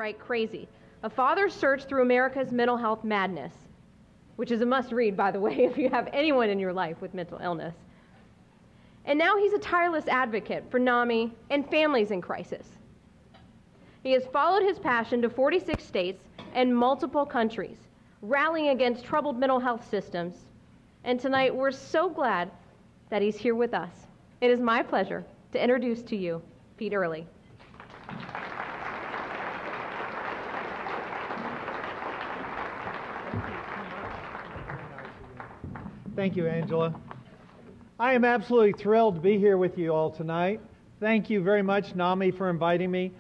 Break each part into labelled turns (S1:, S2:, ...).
S1: downright crazy. A father's search through America's mental health madness, which is a must-read, by the way, if you have anyone in your life with mental illness. And now he's a tireless advocate for NAMI and families in crisis. He has followed his passion to 46 states and multiple countries, rallying against troubled mental health systems. And tonight, we're so glad that he's here with us. It is my pleasure to introduce to you Pete Earley.
S2: Thank you, Angela. I am absolutely thrilled to be here with you all tonight. Thank you very much, NAMI, for inviting me.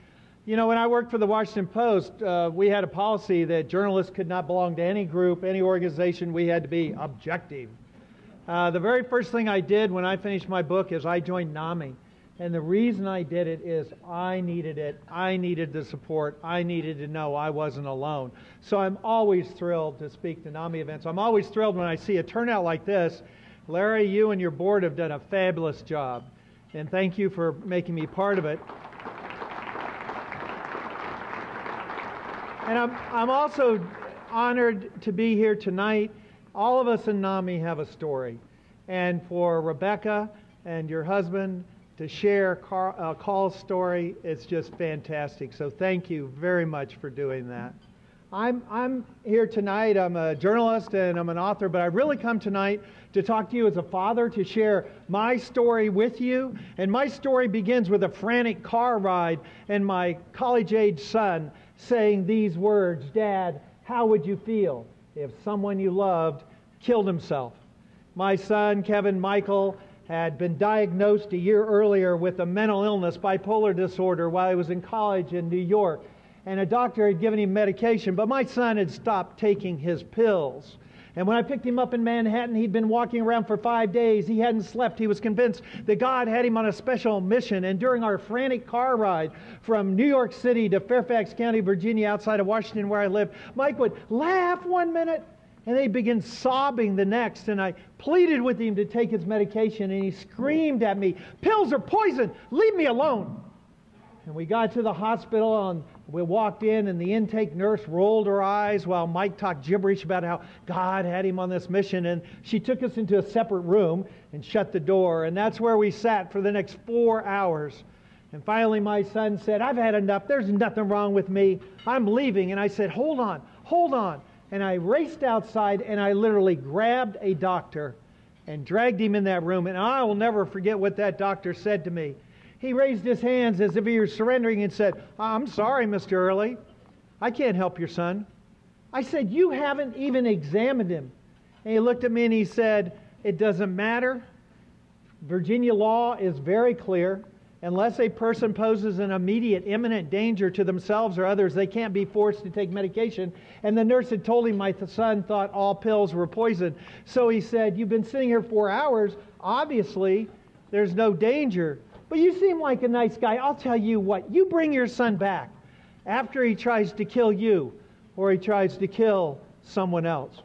S2: You know, when I worked for the Washington Post, we had a policy that journalists could not belong to any group, any organization. We had to be objective. The very first thing I did when I finished my book is I joined NAMI. And the reason I did it is I needed it. I needed the support. I needed to know I wasn't alone. So I'm always thrilled to speak to NAMI events. I'm always thrilled when I see a turnout like this. Larry, you and your board have done a fabulous job. And thank you for making me part of it. And I'm also honored to be here tonight. All of us in NAMI have a story. And for Rebecca and your husband to share Carl's story, it's just fantastic. So thank you very much for doing that. I'm here tonight. I'm a journalist and I'm an author, but I really come tonight to talk to you as a father, to share my story with you. And my story begins with a frantic car ride and my college-age son saying these words, "Dad, how would you feel if someone you loved killed himself?" My son, Kevin Michael, had been diagnosed a year earlier with a mental illness, bipolar disorder, while he was in college in New York. And a doctor had given him medication, but my son had stopped taking his pills. And when I picked him up in Manhattan, he'd been walking around for 5 days. He hadn't slept. He was convinced that God had him on a special mission. And during our frantic car ride from New York City to Fairfax County, Virginia, outside of Washington where I live, Mike would laugh one minute and they'd begin sobbing the next. And I pleaded with him to take his medication, and he screamed at me, "Pills are poison! Leave me alone!" And we got to the hospital, and we walked in, and the intake nurse rolled her eyes while Mike talked gibberish about how God had him on this mission. And she took us into a separate room and shut the door. And that's where we sat for the next 4 hours. And finally, my son said, "I've had enough. There's nothing wrong with me. I'm leaving." And I said, "Hold on, hold on." And I raced outside and I literally grabbed a doctor and dragged him in that room. And I will never forget what that doctor said to me. He raised his hands as if he were surrendering and said, "I'm sorry, Mr. Earley. I can't help your son." I said, "You haven't even examined him." And he looked at me and he said, "It doesn't matter. Virginia law is very clear. Unless a person poses an immediate, imminent danger to themselves or others, they can't be forced to take medication." And the nurse had told him my son thought all pills were poison. So he said, "You've been sitting here 4 hours. Obviously, there's no danger. But you seem like a nice guy. I'll tell you what, you bring your son back after he tries to kill you or he tries to kill someone else."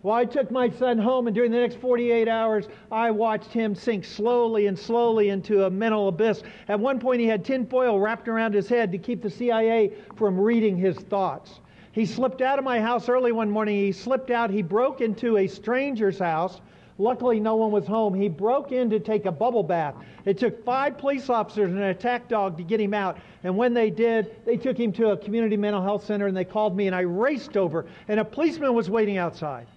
S2: Well, I took my son home, and during the next 48 hours, I watched him sink slowly and slowly into a mental abyss. At one point, he had tinfoil wrapped around his head to keep the CIA from reading his thoughts. He slipped out of my house early one morning. He slipped out. He broke into a stranger's house. Luckily, no one was home. He broke in to take a bubble bath. It took 5 police officers and an attack dog to get him out. And when they did, they took him to a community mental health center, and they called me, and I raced over, and a policeman was waiting outside.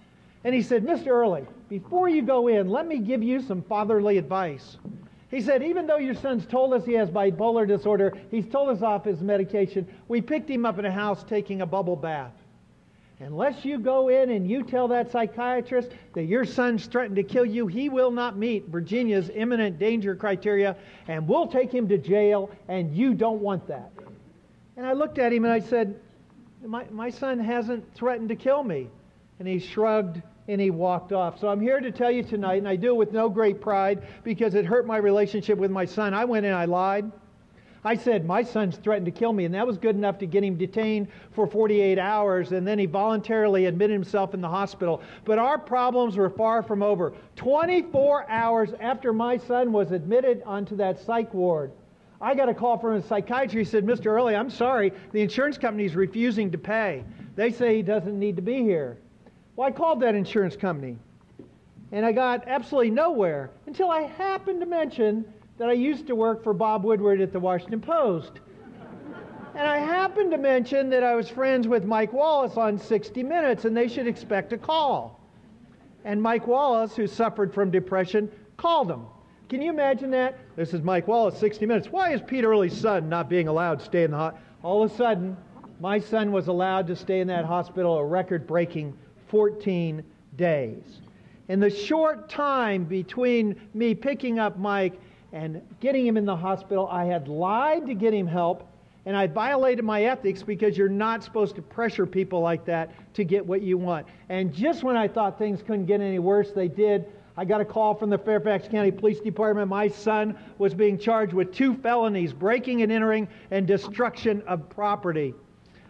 S2: And he said, "Mr. Earley, before you go in, let me give you some fatherly advice." He said, "Even though your son's told us he has bipolar disorder, he's told us off his medication, we picked him up in a house taking a bubble bath. Unless you go in and you tell that psychiatrist that your son's threatened to kill you, he will not meet Virginia's imminent danger criteria, and we'll take him to jail, and you don't want that." And I looked at him and I said, my son hasn't threatened to kill me." And he shrugged and he walked off. So I'm here to tell you tonight, and I do it with no great pride because it hurt my relationship with my son. I went and I lied. I said, "My son's threatened to kill me," and that was good enough to get him detained for 48 hours, and then he voluntarily admitted himself in the hospital. But our problems were far from over. 24 hours after my son was admitted onto that psych ward, I got a call from a psychiatrist. He said, Mr. Earley, I'm sorry, the insurance company's refusing to pay. They say he doesn't need to be here. Well, I called that insurance company, and I got absolutely nowhere until I happened to mention that I used to work for Bob Woodward at the Washington Post. And I happened to mention that I was friends with Mike Wallace on 60 Minutes, and they should expect a call. And Mike Wallace, who suffered from depression, called him. Can you imagine that? This is Mike Wallace, 60 Minutes. Why is Pete Earley's son not being allowed to stay in the hospital? All of a sudden, my son was allowed to stay in that hospital a record-breaking 14 days. In the short time between me picking up Mike and getting him in the hospital, I had lied to get him help, and I violated my ethics because you're not supposed to pressure people like that to get what you want. And just when I thought things couldn't get any worse, they did. I got a call from the Fairfax County Police Department. My son was being charged with 2 felonies, breaking and entering and destruction of property.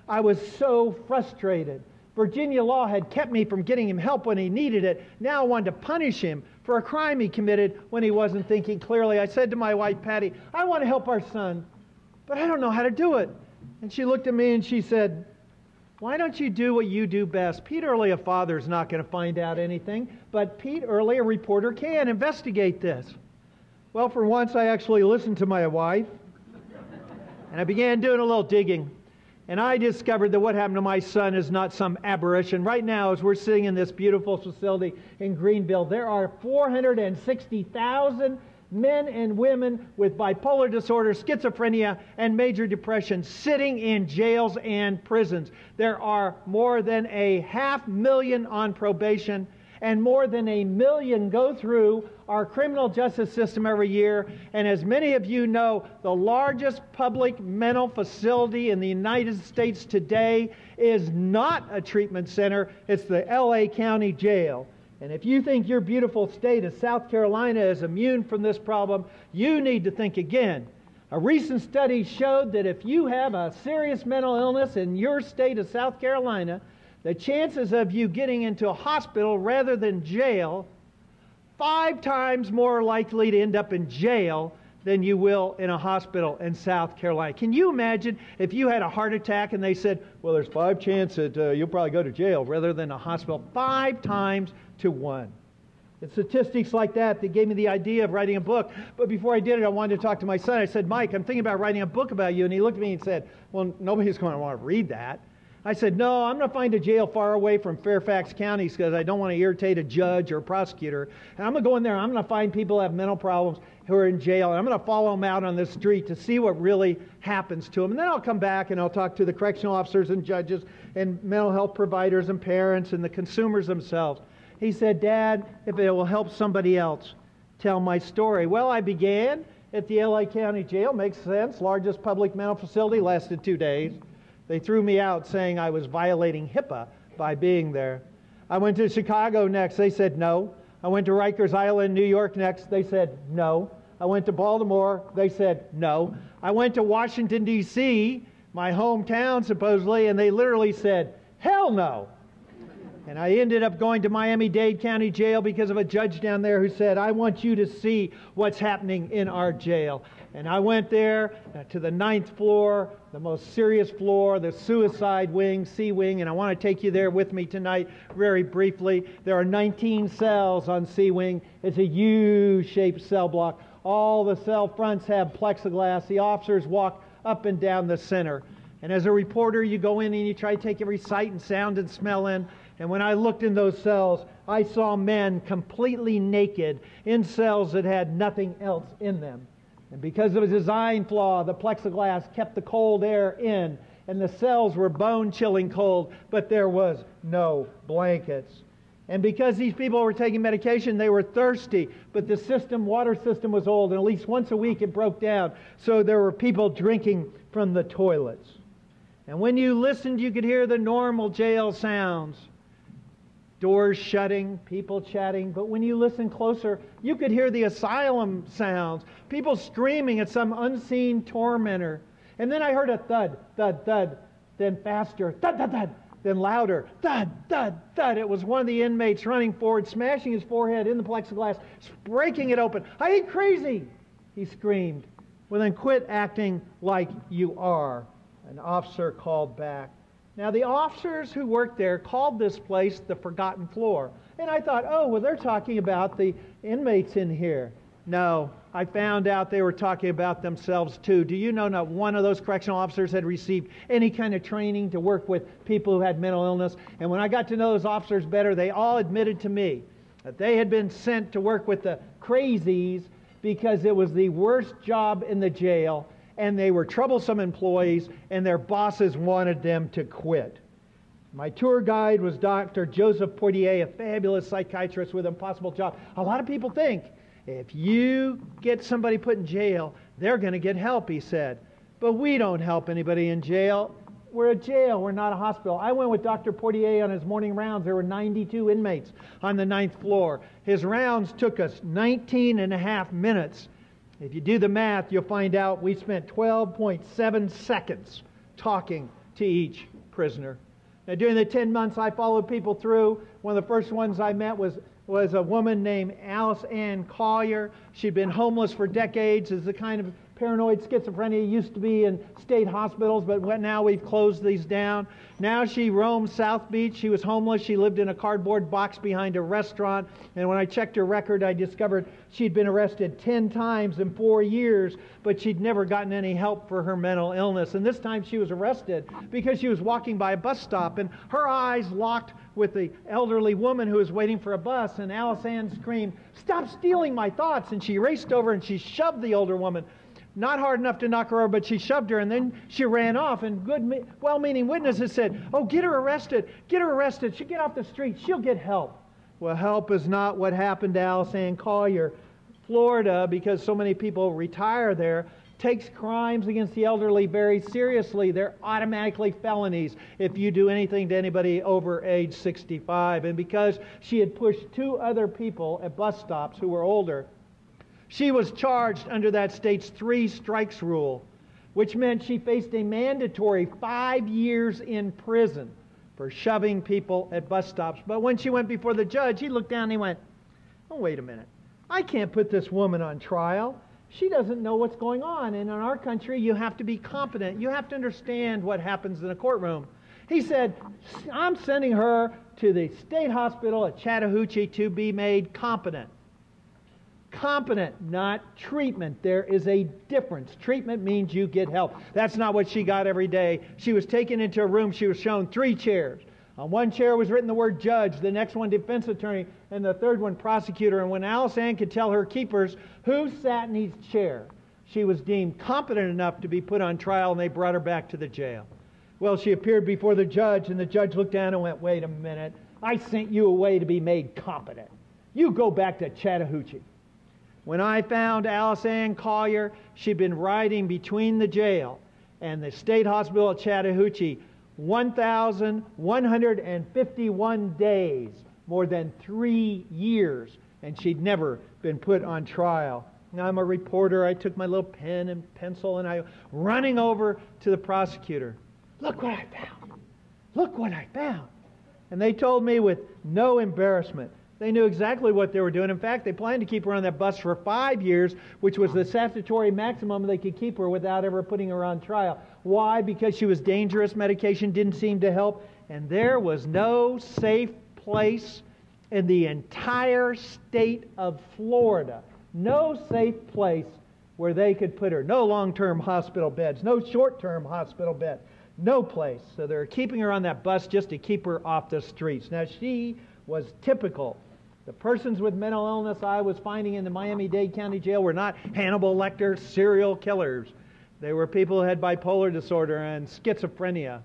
S2: I was so frustrated. Virginia law had kept me from getting him help when he needed it. Now I wanted to punish him for a crime he committed when he wasn't thinking clearly. I said to my wife, Patty, I want to help our son, but I don't know how to do it. And she looked at me and she said, why don't you do what you do best? Pete Earley, a father, is not going to find out anything, but Pete Earley, a reporter, can investigate this. Well, for once, I actually listened to my wife, and I began doing a little digging. And I discovered that what happened to my son is not some aberration. Right now, as we're sitting in this beautiful facility in Greenville, there are 460,000 men and women with bipolar disorder, schizophrenia, and major depression sitting in jails and prisons. There are more than 500,000 on probation, and more than 1 million go through our criminal justice system every year. And as many of you know, the largest public mental facility in the United States today is not a treatment center. It's the LA County Jail. And if you think your beautiful state of South Carolina is immune from this problem, you need to think again. A recent study showed that if you have a serious mental illness in your state of South Carolina, the chances of you getting into a hospital rather than jail, 5 times more likely to end up in jail than you will in a hospital in South Carolina. Can you imagine if you had a heart attack and they said, well, there's 5 chances that you'll probably go to jail rather than a hospital, 5 times to 1. It's statistics like that that gave me the idea of writing a book. But before I did it, I wanted to talk to my son. I said, Mike, I'm thinking about writing a book about you. And he looked at me and said, well, nobody's going to want to read that. I said, no, I'm going to find a jail far away from Fairfax County because I don't want to irritate a judge or a prosecutor. And I'm going to go in there and I'm going to find people who have mental problems who are in jail. And I'm going to follow them out on the street to see what really happens to them. And then I'll come back and I'll talk to the correctional officers and judges and mental health providers and parents and the consumers themselves. He said, Dad, if it will help somebody else, tell my story. Well, I began at the LA County Jail. Makes sense. Largest public mental facility, lasted 2 days. They threw me out saying I was violating HIPAA by being there. I went to Chicago next. They said no. I went to Rikers Island, New York next. They said no. I went to Baltimore. They said no. I went to Washington, D.C., my hometown supposedly, and they literally said, hell no. And I ended up going to Miami-Dade County Jail because of a judge down there who said, I want you to see what's happening in our jail. And I went there to the 9th floor, the most serious floor, the suicide wing, C wing, and I want to take you there with me tonight very briefly. There are 19 cells on C wing. It's a U-shaped cell block. All the cell fronts have plexiglass. The officers walk up and down the center. And as a reporter, you go in and you try to take every sight and sound and smell in. And when I looked in those cells, I saw men completely naked in cells that had nothing else in them. And because of a design flaw, the plexiglass kept the cold air in, and the cells were bone-chilling cold, but there was no blankets. And because these people were taking medication, they were thirsty, but the water system was old, and at least once a week it broke down, so there were people drinking from the toilets. And when you listened, you could hear the normal jail sounds. Doors shutting, people chatting, but when you listen closer, you could hear the asylum sounds, people screaming at some unseen tormentor. And then I heard a thud, thud, thud, then faster, thud, thud, thud, then louder, thud, thud, thud. It was one of the inmates running forward, smashing his forehead in the plexiglass, breaking it open. I ain't crazy, he screamed. Well, then quit acting like you are, an officer called back. Now, the officers who worked there called this place the Forgotten Floor. And I thought, oh, well, they're talking about the inmates in here. No, I found out they were talking about themselves too. Do you know not one of those correctional officers had received any kind of training to work with people who had mental illness? And when I got to know those officers better, they all admitted to me that they had been sent to work with the crazies because it was the worst job in the jail, and they were troublesome employees, and their bosses wanted them to quit. My tour guide was Dr. Joseph Portier, a fabulous psychiatrist with an impossible job. A lot of people think if you get somebody put in jail, they're going to get help, he said. But we don't help anybody in jail. We're a jail. We're not a hospital. I went with Dr. Portier on his morning rounds. There were 92 inmates on the 9th floor. His rounds took us 19 and a half minutes. If you do the math, you'll find out we spent 12.7 seconds talking to each prisoner. Now, during the 10 months I followed people through, one of the first ones I met was a woman named Alice Ann Collier. She'd been homeless for decades, as the kind of paranoid schizophrenia used to be in state hospitals, but now we've closed these down. Now she roams South Beach. She was homeless. She lived in a cardboard box behind a restaurant, and when I checked her record, I discovered she'd been arrested 10 times in 4 years, but she'd never gotten any help for her mental illness. And this time she was arrested because she was walking by a bus stop, and her eyes locked with the elderly woman who was waiting for a bus, and Alice Ann screamed, "Stop stealing my thoughts!" And she raced over and she shoved the older woman. Not hard enough to knock her over, but she shoved her, and then she ran off, and good, well-meaning witnesses said, "Oh, get her arrested, get her arrested. She'll get off the street, she'll get help." Well, help is not what happened to Alice Ann Collier. Florida, because so many people retire there, takes crimes against the elderly very seriously. They're automatically felonies if you do anything to anybody over age 65. And because she had pushed 2 other people at bus stops who were older, she was charged under that state's 3 strikes rule, which meant she faced a mandatory 5 years in prison for shoving people at bus stops. But when she went before the judge, he looked down and he went, "Oh, wait a minute. I can't put this woman on trial. She doesn't know what's going on. And in our country, you have to be competent. You have to understand what happens in a courtroom." He said, "I'm sending her to the state hospital at Chattahoochee to be made competent." Competent, not treatment. There is a difference. Treatment means you get help. That's not what she got every day. She was taken into a room. She was shown 3 chairs. On one chair was written the word judge, the next one defense attorney, and the third one prosecutor. And when Alice Ann could tell her keepers who sat in each chair, she was deemed competent enough to be put on trial, and they brought her back to the jail. Well, she appeared before the judge, and the judge looked down and went, "Wait a minute. I sent you away to be made competent. You go back to Chattahoochee." When I found Alice Ann Collier, she'd been riding between the jail and the state hospital at Chattahoochee 1,151 days, more than 3 years, and she'd never been put on trial. Now, I'm a reporter. I took my little pen and pencil, and I running over to the prosecutor. "Look what I found. Look what I found." And they told me with no embarrassment. They knew exactly what they were doing. In fact, they planned to keep her on that bus for 5 years, which was the statutory maximum they could keep her without ever putting her on trial. Why? Because she was dangerous. Medication didn't seem to help. And there was no safe place in the entire state of Florida. No safe place where they could put her. No long-term hospital beds. No short-term hospital bed. No place. So they were keeping her on that bus just to keep her off the streets. Now, she was typical. The persons with mental illness I was finding in the Miami-Dade County Jail were not Hannibal Lecter serial killers. They were people who had bipolar disorder and schizophrenia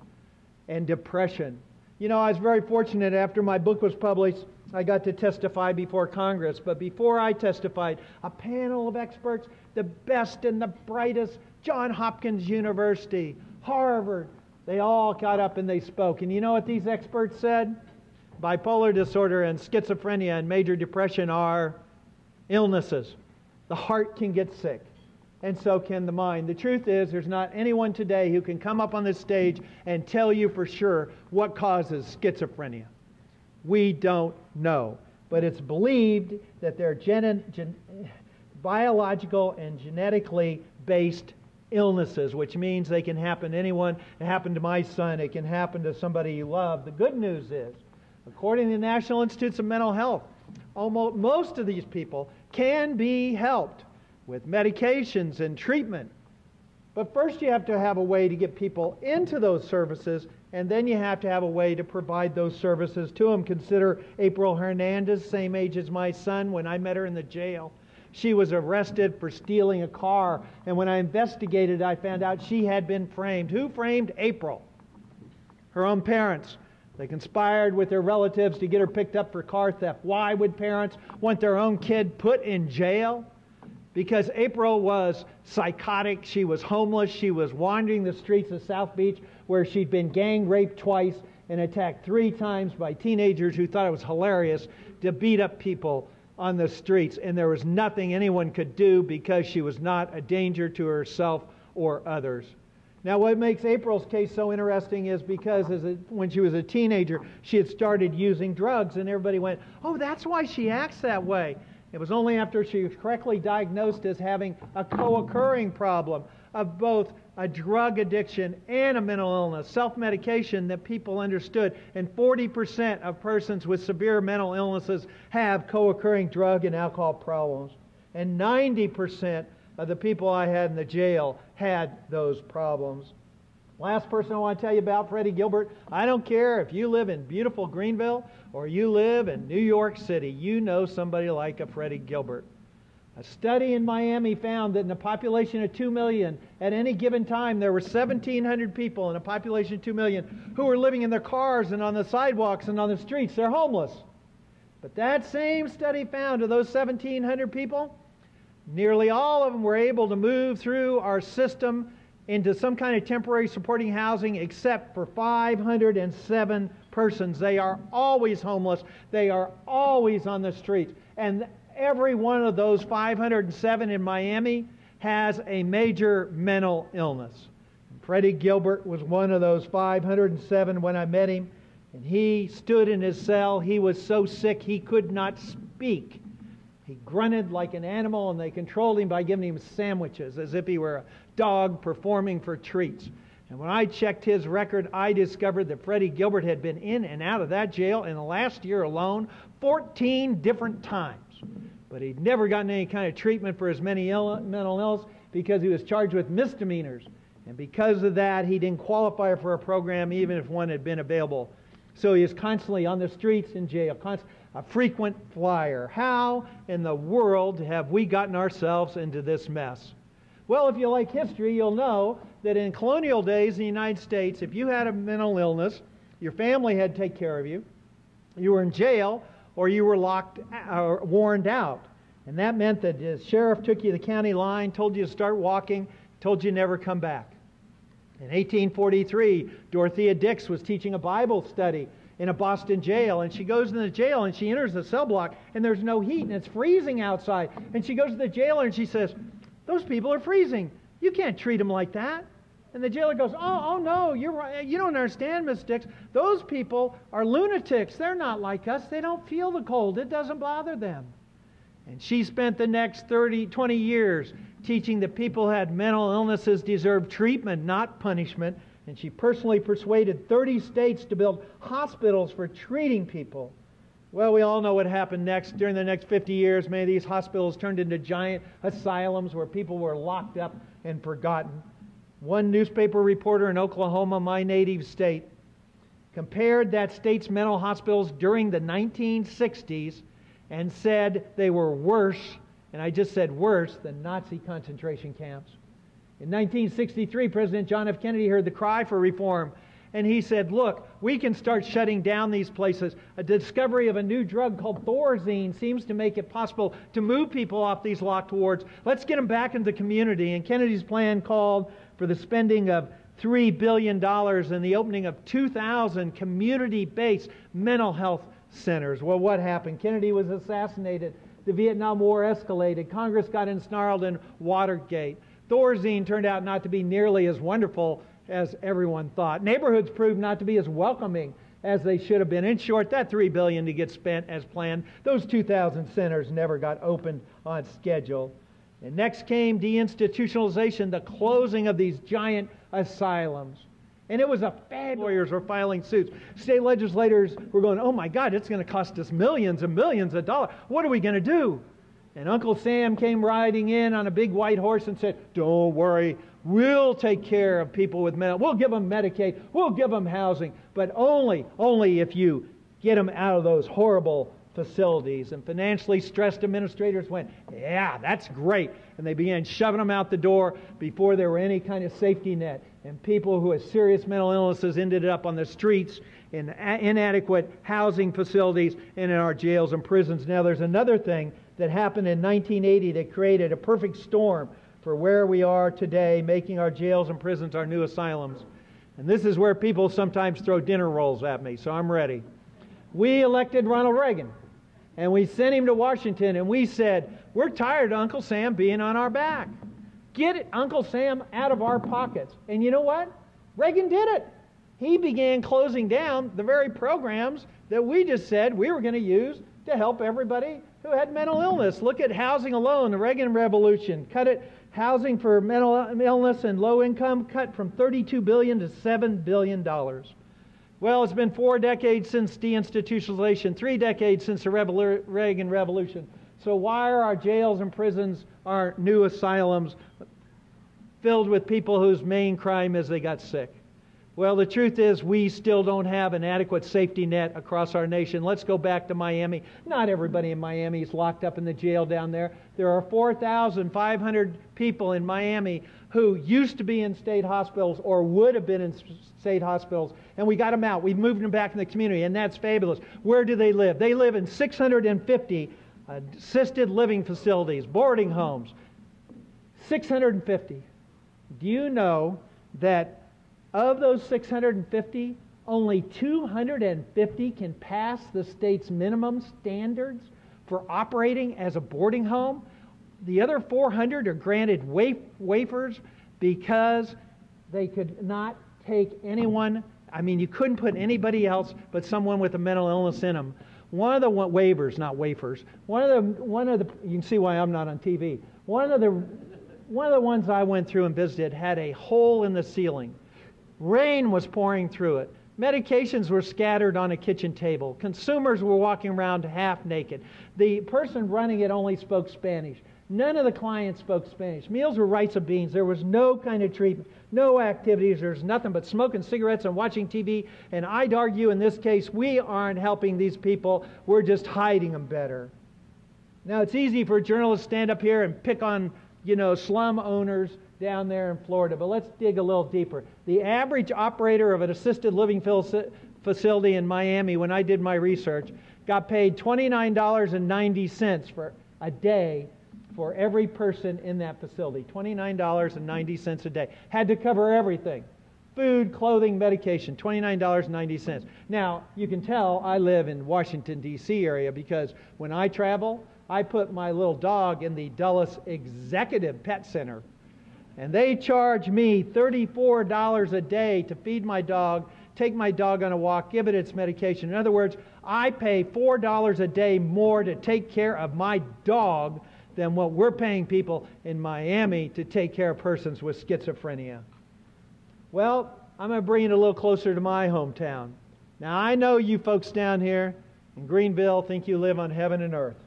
S2: and depression. You know, I was very fortunate after my book was published, I got to testify before Congress. But before I testified, a panel of experts, the best and the brightest, Johns Hopkins University, Harvard, they all got up and they spoke. And you know what these experts said? Bipolar disorder and schizophrenia and major depression are illnesses. The heart can get sick, and so can the mind. The truth is, there's not anyone today who can come up on this stage and tell you for sure what causes schizophrenia. We don't know, but it's believed that there are biological and genetically self-based illnesses, which means they can happen to anyone. It happened to my son. It can happen to somebody you love. The good news is, according to the National Institutes of Mental Health, almost most of these people can be helped with medications and treatment. But first you have to have a way to get people into those services, and then you have to have a way to provide those services to them. Consider April Hernandez, same age as my son. When I met her in the jail, she was arrested for stealing a car, and when I investigated, I found out she had been framed. Who framed April? Her own parents. They conspired with their relatives to get her picked up for car theft. Why would parents want their own kid put in jail? Because April was psychotic, she was homeless, she was wandering the streets of South Beach where she'd been gang raped twice and attacked 3 times by teenagers who thought it was hilarious to beat up people on the streets. And there was nothing anyone could do because she was not a danger to herself or others. Now, what makes April's case so interesting is because when she was a teenager, she had started using drugs, and everybody went, oh, that's why she acts that way. It was only after she was correctly diagnosed as having a co-occurring problem of both a drug addiction and a mental illness, self-medication, that people understood. And 40% of persons with severe mental illnesses have co-occurring drug and alcohol problems. And 90% of the people I had in the jail had those problems. Last person I want to tell you about, Freddie Gilbert. I don't care if you live in beautiful Greenville or you live in New York City, you know somebody like a Freddie Gilbert. A study in Miami found that in a population of 2 million, at any given time, there were 1,700 people in a population of 2 million who were living in their cars and on the sidewalks and on the streets. They're homeless. But that same study found of those 1,700 people, nearly all of them were able to move through our system into some kind of temporary supporting housing, except for 507 persons. They are always homeless. They are always on the streets. And every one of those 507 in Miami has a major mental illness. Freddie Gilbert was one of those 507 when I met him. And he stood in his cell. He was so sick he could not speak. He grunted like an animal, and they controlled him by giving him sandwiches as if he were a dog performing for treats. And when I checked his record, I discovered that Freddie Gilbert had been in and out of that jail in the last year alone 14 different times. But he'd never gotten any kind of treatment for his mental illness because he was charged with misdemeanors. And because of that, he didn't qualify for a program even if one had been available. So he is constantly on the streets in jail, a frequent flyer. How in the world have we gotten ourselves into this mess? Well, if you like history, you'll know that in colonial days in the United States, if you had a mental illness, your family had to take care of you. You were in jail or you were locked or warned out. And that meant that the sheriff took you to the county line, told you to start walking, told you never come back. In 1843, Dorothea Dix was teaching a Bible study in a Boston jail, and she goes in the jail and she enters the cell block and there's no heat and it's freezing outside. And she goes to the jailer and she says, those people are freezing. You can't treat them like that. And the jailer goes, oh no, you're right. You don't understand, Miss Dix. Those people are lunatics. They're not like us. They don't feel the cold. It doesn't bother them. And she spent the next 20 years teaching that people who had mental illnesses deserved treatment, not punishment. And she personally persuaded 30 states to build hospitals for treating people. Well, we all know what happened next. During the next 50 years, many of these hospitals turned into giant asylums where people were locked up and forgotten. One newspaper reporter in Oklahoma, my native state, compared that state's mental hospitals during the 1960s and said they were worse, and I just said worse, than Nazi concentration camps. In 1963, President John F. Kennedy heard the cry for reform, and he said, look, we can start shutting down these places. A discovery of a new drug called Thorazine seems to make it possible to move people off these locked wards. Let's get them back into the community. And Kennedy's plan called for the spending of $3 billion and the opening of 2,000 community-based mental health centers. Well, what happened? Kennedy was assassinated. The Vietnam War escalated. Congress got ensnarled in Watergate. Thorazine turned out not to be nearly as wonderful as everyone thought. Neighborhoods proved not to be as welcoming as they should have been. In short, that $3 billion to get spent as planned, those 2,000 centers never got opened on schedule. And next came deinstitutionalization, the closing of these giant asylums. And it was a fabulous. Lawyers were filing suits. State legislators were going, oh my God, it's going to cost us millions and millions of dollars. What are we going to do? And Uncle Sam came riding in on a big white horse and said, don't worry, we'll take care of people with mental. We'll give them Medicaid. We'll give them housing. But only if you get them out of those horrible facilities. And financially stressed administrators went, yeah, that's great. And they began shoving them out the door before there were any kind of safety net. And people who had serious mental illnesses ended up on the streets in inadequate housing facilities and in our jails and prisons. Now there's another thing that happened in 1980 that created a perfect storm for where we are today, making our jails and prisons our new asylums. And this is where people sometimes throw dinner rolls at me, so I'm ready. We elected Ronald Reagan, and we sent him to Washington, and we said, we're tired of Uncle Sam being on our back. Get Uncle Sam out of our pockets. And you know what? Reagan did it. He began closing down the very programs that we just said we were going to use to help everybody who had mental illness. Look at housing alone, the Reagan Revolution. Cut it, housing for mental illness and low income, cut from $32 billion to $7 billion. Well, it's been 4 decades since deinstitutionalization, 3 decades since the Reagan Revolution. So why are our jails and prisons, our new asylums, filled with people whose main crime is they got sick? Well, the truth is we still don't have an adequate safety net across our nation. Let's go back to Miami. Not everybody in Miami is locked up in the jail down there. There are 4,500 people in Miami who used to be in state hospitals or would have been in state hospitals, and we got them out. We've moved them back in the community, and that's fabulous. Where do they live? They live in 650 assisted living facilities, boarding homes. 650. Do you know that of those 650, only 250 can pass the state's minimum standards for operating as a boarding home? The other 400 are granted waivers because they could not take anyone. I mean, you couldn't put anybody else but someone with a mental illness in them. One of the waivers, not wafers. One of the. You can see why I'm not on TV. One of the ones I went through and visited had a hole in the ceiling. Rain was pouring through it. Medications were scattered on a kitchen table. Consumers were walking around half naked. The person running it only spoke Spanish. None of the clients spoke Spanish. Meals were rice and beans. There was no kind of treatment, no activities. There's nothing but smoking cigarettes and watching TV. And I'd argue in this case, we aren't helping these people. We're just hiding them better. Now, it's easy for journalists to stand up here and pick on, slum owners down there in Florida, but let's dig a little deeper. The average operator of an assisted living facility in Miami, when I did my research, got paid $29.90 for a day for every person in that facility. $29.90 a day. Had to cover everything. Food, clothing, medication, $29.90. Now, you can tell I live in Washington, D.C. area because when I travel, I put my little dog in the Dulles Executive Pet Center. And they charge me $34 a day to feed my dog, take my dog on a walk, give it its medication. In other words, I pay $4 a day more to take care of my dog than what we're paying people in Miami to take care of persons with schizophrenia. Well, I'm going to bring it a little closer to my hometown. Now, I know you folks down here in Greenville think you live on heaven and earth.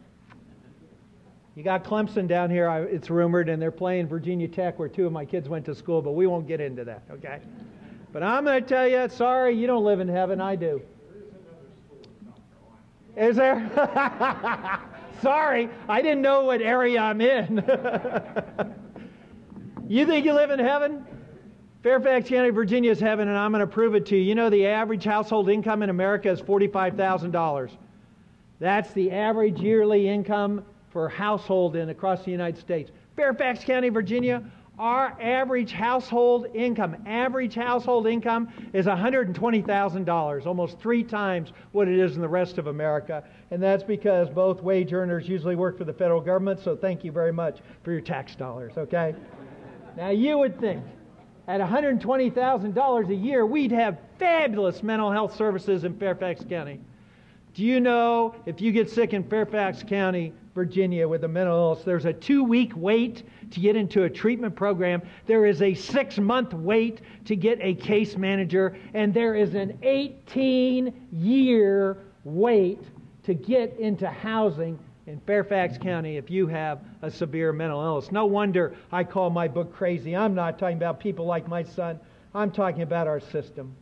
S2: You got Clemson down here, it's rumored, and they're playing Virginia Tech where 2 of my kids went to school, but we won't get into that, okay? But I'm going to tell you, sorry, you don't live in heaven, I do. Is there? Sorry, I didn't know what area I'm in. You think you live in heaven? Fairfax County, Virginia is heaven, and I'm going to prove it to you. You know the average household income in America is $45,000. That's the average yearly income for a household across the United States. Fairfax County, Virginia, our average household income is $120,000, almost 3 times what it is in the rest of America. And that's because both wage earners usually work for the federal government, so thank you very much for your tax dollars, okay? Now you would think at $120,000 a year, we'd have fabulous mental health services in Fairfax County. Do you know if you get sick in Fairfax County, Virginia with a mental illness, there's a 2-week wait to get into a treatment program. There is a 6-month wait to get a case manager. And there is an 18-year wait to get into housing in Fairfax County if you have a severe mental illness. No wonder I call my book crazy. I'm not talking about people like my son. I'm talking about our system.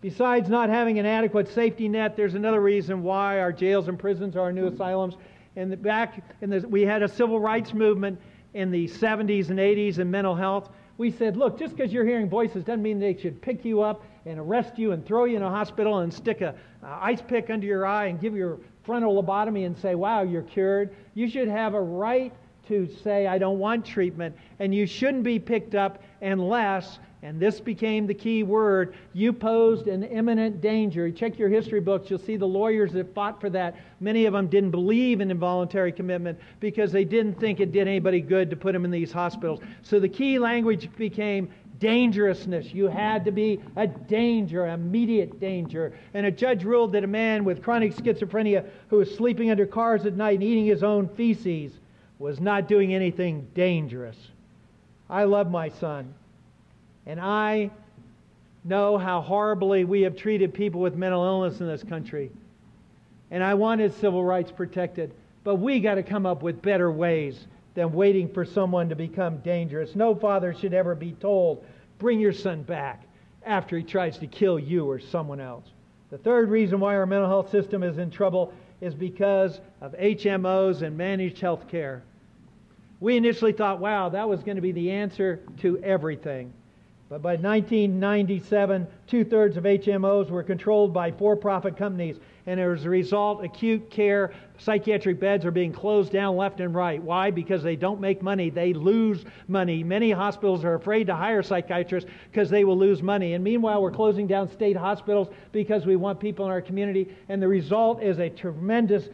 S2: Besides not having an adequate safety net, there's another reason why our jails and prisons are our new asylums. We had a civil rights movement in the 70s and 80s in mental health. We said, look, just because you're hearing voices doesn't mean they should pick you up and arrest you and throw you in a hospital and stick a ice pick under your eye and give you a frontal lobotomy and say, wow, you're cured. You should have a right to say, I don't want treatment, and you shouldn't be picked up unless, and this became the key word, you posed an imminent danger. You check your history books, you'll see the lawyers that fought for that. Many of them didn't believe in involuntary commitment because they didn't think it did anybody good to put them in these hospitals. So the key language became dangerousness. You had to be a danger, immediate danger. And a judge ruled that a man with chronic schizophrenia who was sleeping under cars at night and eating his own feces was not doing anything dangerous. I love my son. And I know how horribly we have treated people with mental illness in this country. And I wanted civil rights protected. But we got to come up with better ways than waiting for someone to become dangerous. No father should ever be told, bring your son back after he tries to kill you or someone else. The third reason why our mental health system is in trouble is because of HMOs and managed health care. We initially thought, wow, that was going to be the answer to everything. But by 1997, 2/3 of HMOs were controlled by for-profit companies. And as a result, acute care psychiatric beds are being closed down left and right. Why? Because they don't make money. They lose money. Many hospitals are afraid to hire psychiatrists because they will lose money. And meanwhile, we're closing down state hospitals because we want people in our community. And the result is a tremendous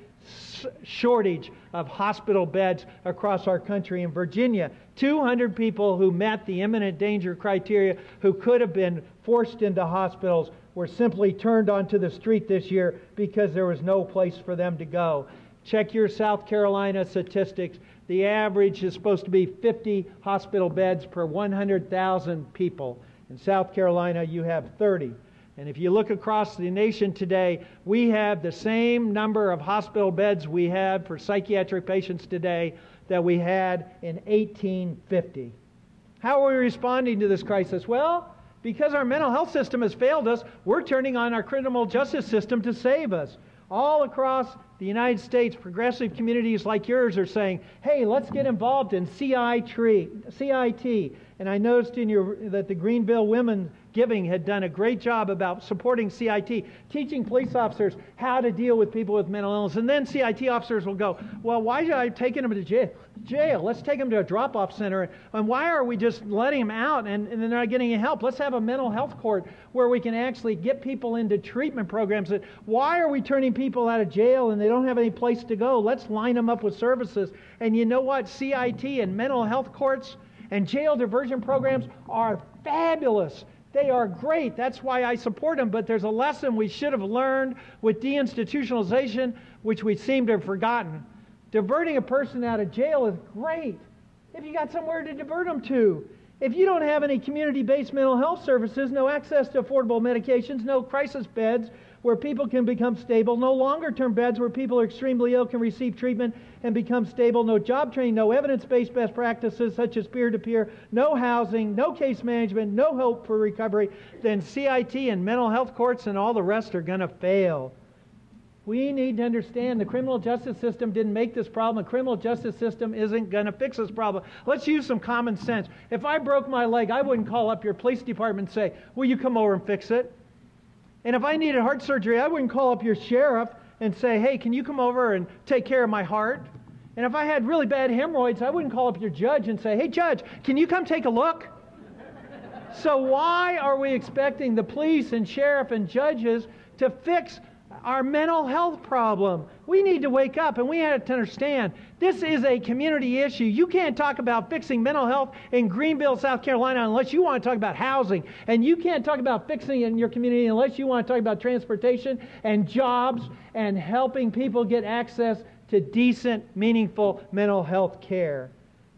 S2: shortage of hospital beds across our country. In Virginia, 200 people who met the imminent danger criteria who could have been forced into hospitals were simply turned onto the street this year because there was no place for them to go. Check your South Carolina statistics. The average is supposed to be 50 hospital beds per 100,000 people. In South Carolina, you have 30. And if you look across the nation today, we have the same number of hospital beds we have for psychiatric patients today that we had in 1850. How are we responding to this crisis? Well, because our mental health system has failed us, we're turning on our criminal justice system to save us. All across the United States, progressive communities like yours are saying, hey, let's get involved in CIT. And I noticed that the Greenville Women Giving had done a great job about supporting CIT, teaching police officers how to deal with people with mental illness. And then CIT officers will go, well, why are I taking them to jail? Let's take them to a drop-off center. And why are we just letting them out and they're not getting any help? Let's have a mental health court where we can actually get people into treatment programs. Why are we turning people out of jail and they don't have any place to go? Let's line them up with services. And you know what? CIT and mental health courts and jail diversion programs are fabulous. They are great. That's why I support them. But there's a lesson we should have learned with deinstitutionalization, which we seem to have forgotten. Diverting a person out of jail is great if you got somewhere to divert them to. If you don't have any community-based mental health services, no access to affordable medications, no crisis beds where people can become stable, no longer-term beds where people are extremely ill can receive treatment and become stable, no job training, no evidence-based best practices such as peer-to-peer, no housing, no case management, no hope for recovery, then CIT and mental health courts and all the rest are going to fail. We need to understand the criminal justice system didn't make this problem. The criminal justice system isn't going to fix this problem. Let's use some common sense. If I broke my leg, I wouldn't call up your police department and say, will you come over and fix it? And if I needed heart surgery, I wouldn't call up your sheriff and say, hey, can you come over and take care of my heart? And if I had really bad hemorrhoids, I wouldn't call up your judge and say, hey, judge, can you come take a look? So why are we expecting the police and sheriff and judges to fix our mental health problem. We need to wake up, and we have to understand this is a community issue. You can't talk about fixing mental health in Greenville, South Carolina, unless you want to talk about housing. And you can't talk about fixing it in your community unless you want to talk about transportation and jobs and helping people get access to decent, meaningful mental health care.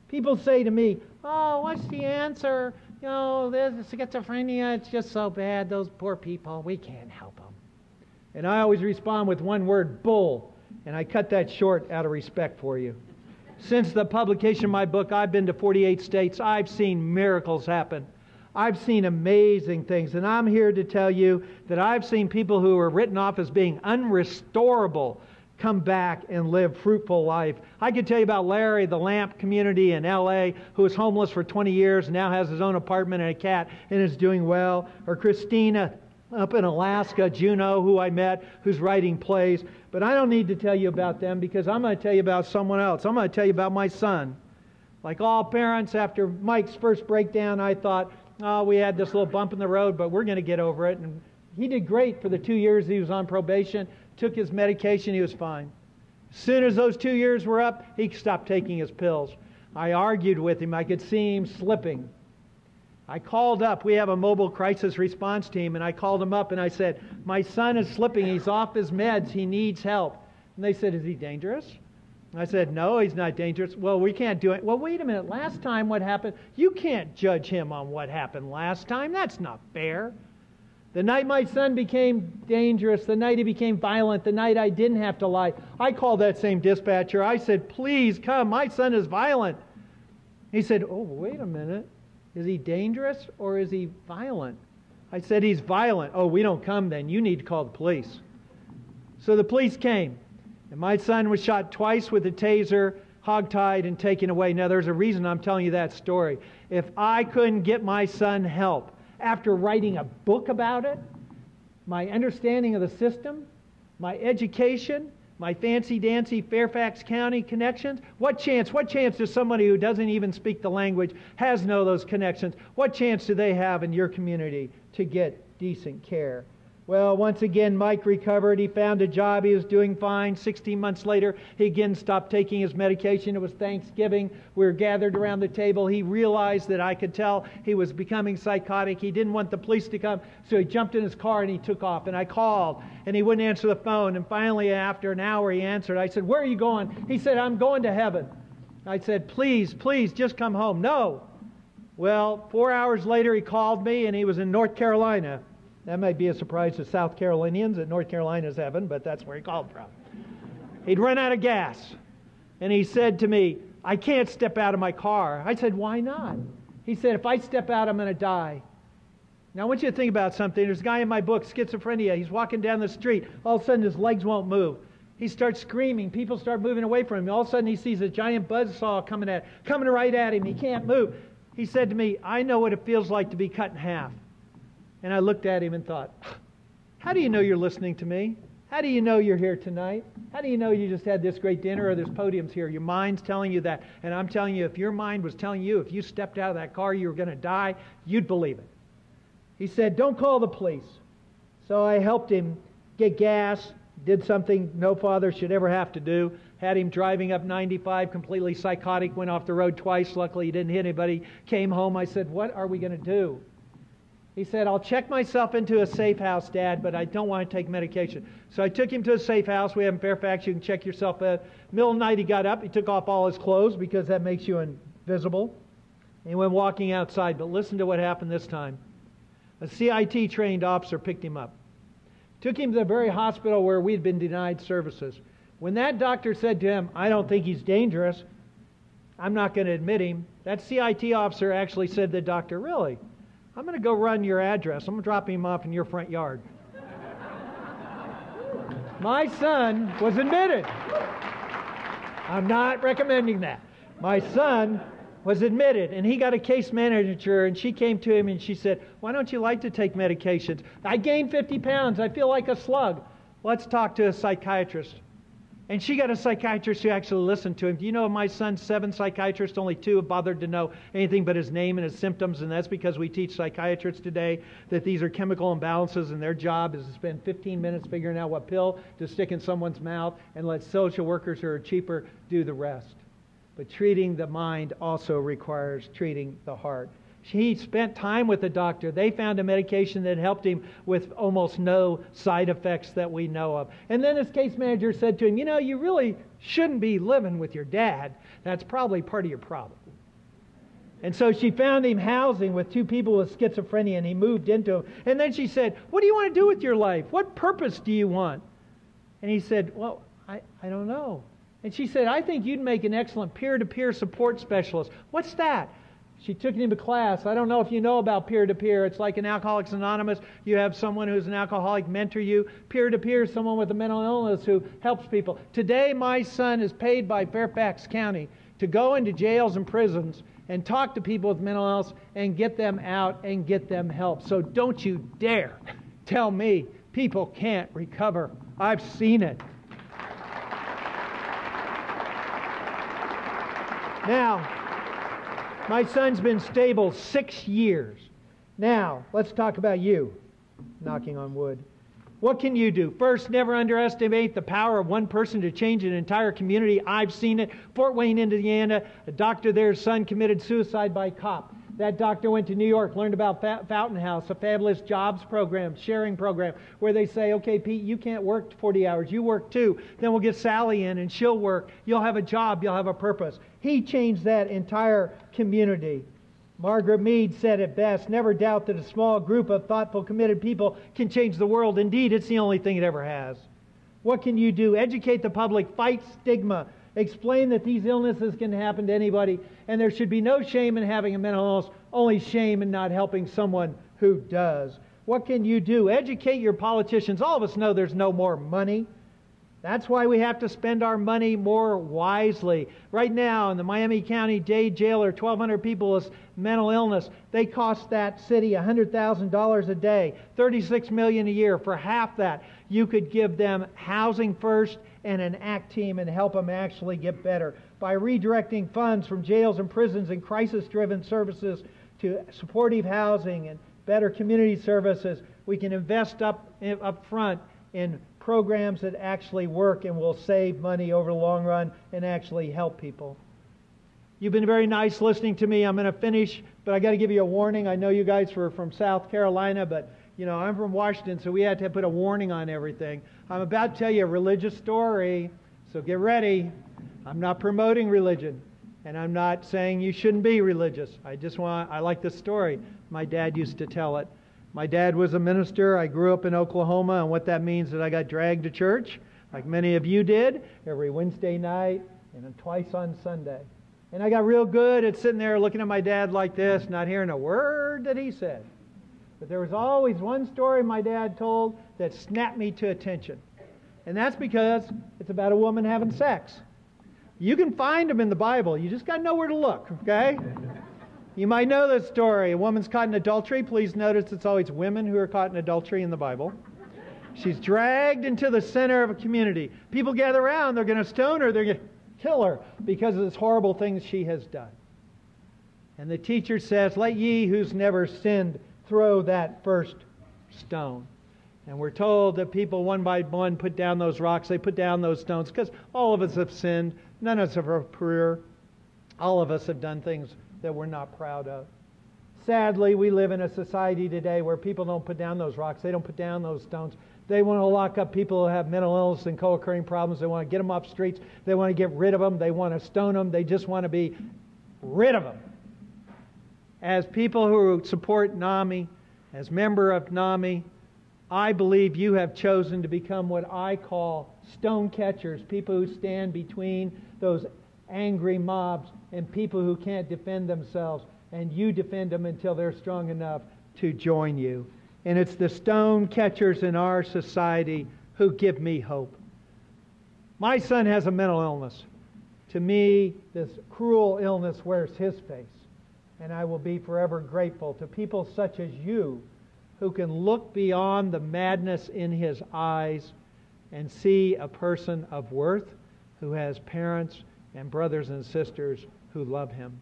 S2: People say to me, oh, what's the answer? You know, this schizophrenia, it's just so bad. Those poor people, we can't help them. And I always respond with one word, bull. And I cut that short out of respect for you. Since the publication of my book, I've been to 48 states. I've seen miracles happen. I've seen amazing things. And I'm here to tell you that I've seen people who were written off as being unrestorable come back and live fruitful life. I could tell you about Larry, the Lamp community in LA, who was homeless for 20 years and now has his own apartment and a cat and is doing well. Or Christina up in Alaska, Juneau, who I met, who's writing plays. But I don't need to tell you about them because I'm going to tell you about someone else. I'm going to tell you about my son. Like all parents, after Mike's first breakdown, I thought, oh, we had this little bump in the road, but we're going to get over it. And he did great for the 2 years he was on probation. Took his medication, he was fine. As soon as those 2 years were up, he stopped taking his pills. I argued with him. I could see him slipping. I called up. We have a mobile crisis response team, and I called him up and I said, my son is slipping. He's off his meds. He needs help. And they said, is he dangerous? I said, no, he's not dangerous. Well, we can't do it. Well, wait a minute. Last time what happened? You can't judge him on what happened last time. That's not fair. The night my son became dangerous, the night he became violent, the night I didn't have to lie, I called that same dispatcher. I said, please come, my son is violent. He said, oh, wait a minute. Is he dangerous or is he violent? I said, he's violent. Oh, we don't come then. You need to call the police. So the police came, and my son was shot twice with a taser, hogtied, and taken away. Now, there's a reason I'm telling you that story. If I couldn't get my son help, after writing a book about it, my understanding of the system, my education, my fancy-dancy Fairfax County connections, what chance does somebody who doesn't even speak the language, has no those connections, what chance do they have in your community to get decent care? Well, once again, Mike recovered. He found a job. He was doing fine. 16 months later, he again stopped taking his medication. It was Thanksgiving. We were gathered around the table. He realized that I could tell he was becoming psychotic. He didn't want the police to come, so he jumped in his car and he took off. And I called, and he wouldn't answer the phone. And finally, after an hour, he answered. I said, where are you going? He said, I'm going to heaven. I said, please, just come home. No. Well, 4 hours later, he called me, and he was in North Carolina. That might be a surprise to South Carolinians that North Carolina's heaven, but that's where he called from. He'd run out of gas. And he said to me, I can't step out of my car. I said, why not? He said, if I step out, I'm going to die. Now, I want you to think about something. There's a guy in my book, Schizophrenia. He's walking down the street. All of a sudden, his legs won't move. He starts screaming. People start moving away from him. All of a sudden, he sees a giant buzzsaw coming right at him. He can't move. He said to me, I know what it feels like to be cut in half. And I looked at him and thought, how do you know you're listening to me? How do you know you're here tonight? How do you know you just had this great dinner or there's podiums here? Your mind's telling you that. And I'm telling you, if your mind was telling you if you stepped out of that car you were going to die, you'd believe it. He said, don't call the police. So I helped him get gas, did something no father should ever have to do, had him driving up 95, completely psychotic, went off the road twice. Luckily, he didn't hit anybody, came home. I said, what are we going to do? He said, I'll check myself into a safe house, Dad, but I don't want to take medication. So I took him to a safe house. We have in Fairfax. You can check yourself out. Middle of the night, he got up. He took off all his clothes because that makes you invisible. And he went walking outside. But listen to what happened this time. A CIT-trained officer picked him up. Took him to the very hospital where we'd been denied services. When that doctor said to him, I don't think he's dangerous, I'm not going to admit him, that CIT officer actually said to the doctor, really? I'm going to go run your address. I'm going to drop him off in your front yard. My son was admitted. I'm not recommending that. My son was admitted, and he got a case manager, and she came to him and she said, why don't you like to take medications? I gained 50 pounds. I feel like a slug. Let's talk to a psychiatrist. And she got a psychiatrist who actually listened to him. Do you know of my son's 7 psychiatrists, only 2 have bothered to know anything but his name and his symptoms, and that's because we teach psychiatrists today that these are chemical imbalances, and their job is to spend 15 minutes figuring out what pill to stick in someone's mouth and let social workers who are cheaper do the rest. But treating the mind also requires treating the heart. He spent time with the doctor. They found a medication that helped him with almost no side effects that we know of. And then his case manager said to him, you know, you really shouldn't be living with your dad. That's probably part of your problem. And so she found him housing with 2 people with schizophrenia, and he moved into them. And then she said, what do you want to do with your life? What purpose do you want? And he said, well, I don't know. And she said, I think you'd make an excellent peer-to-peer support specialist. What's that? She took him to class. I don't know if you know about peer-to-peer. It's like in Alcoholics Anonymous. You have someone who's an alcoholic mentor you. Peer-to-peer is someone with a mental illness who helps people. Today, my son is paid by Fairfax County to go into jails and prisons and talk to people with mental illness and get them out and get them help. So don't you dare tell me people can't recover. I've seen it. Now, my son's been stable 6 years. Now, let's talk about you. Knocking on wood. What can you do? First, never underestimate the power of one person to change an entire community. I've seen it. Fort Wayne, Indiana, a doctor there's son committed suicide by cop. That doctor went to New York, learned about Fountain House, a fabulous jobs program, sharing program, where they say, okay, Pete, you can't work 40 hours. You work 2. Then we'll get Sally in, and she'll work. You'll have a job. You'll have a purpose. He changed that entire community. Margaret Mead said it best, never doubt that a small group of thoughtful, committed people can change the world. Indeed, it's the only thing it ever has. What can you do? Educate the public, fight stigma, explain that these illnesses can happen to anybody, and there should be no shame in having a mental illness, only shame in not helping someone who does. What can you do? Educate your politicians. All of us know there's no more money. That's why we have to spend our money more wisely. Right now, in the Miami County Dade Jail, are 1,200 people with mental illness. They cost that city $100,000 a day, $36 million a year. For half that, you could give them housing first and an ACT team and help them actually get better. By redirecting funds from jails and prisons and crisis-driven services to supportive housing and better community services, we can invest up front in programs that actually work and will save money over the long run and actually help people. You've been very nice listening to me. I'm going to finish, but I got to give you a warning. I know you guys were from South Carolina, but you know, I'm from Washington, so we had to put a warning on everything. I'm about to tell you a religious story, so get ready. I'm not promoting religion, and I'm not saying you shouldn't be religious. I like this story. My dad used to tell it. My dad was a minister. I grew up in Oklahoma, and what that means is that I got dragged to church, like many of you did, every Wednesday night and then twice on Sunday. And I got real good at sitting there looking at my dad like this, not hearing a word that he said. But there was always one story my dad told that snapped me to attention. And that's because it's about a woman having sex. You can find them in the Bible. You just got to know where to look, okay? You might know this story. A woman's caught in adultery. Please notice it's always women who are caught in adultery in the Bible. She's dragged into the center of a community. People gather around. They're going to stone her. They're going to kill her because of this horrible thing she has done. And the teacher says, let ye who's never sinned throw that first stone. And we're told that people one by one put down those rocks. They put down those stones because all of us have sinned. None of us are pure. All of us have done things that we're not proud of. Sadly, we live in a society today where people don't put down those rocks. They don't put down those stones. They want to lock up people who have mental illness and co-occurring problems. They want to get them off streets. They want to get rid of them. They want to stone them. They just want to be rid of them. As people who support NAMI, as member of NAMI, I believe you have chosen to become what I call stone catchers, people who stand between those angry mobs and people who can't defend themselves, and you defend them until they're strong enough to join you. And it's the stone catchers in our society who give me hope. My son has a mental illness. To me, this cruel illness wears his face, and I will be forever grateful to people such as you who can look beyond the madness in his eyes and see a person of worth who has parents and brothers and sisters who love him.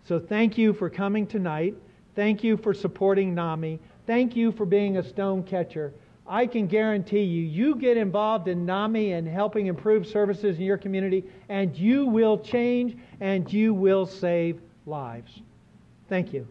S2: So thank you for coming tonight. Thank you for supporting NAMI. Thank you for being a stone catcher. I can guarantee you, you get involved in NAMI and helping improve services in your community, and you will change and you will save lives. Thank you.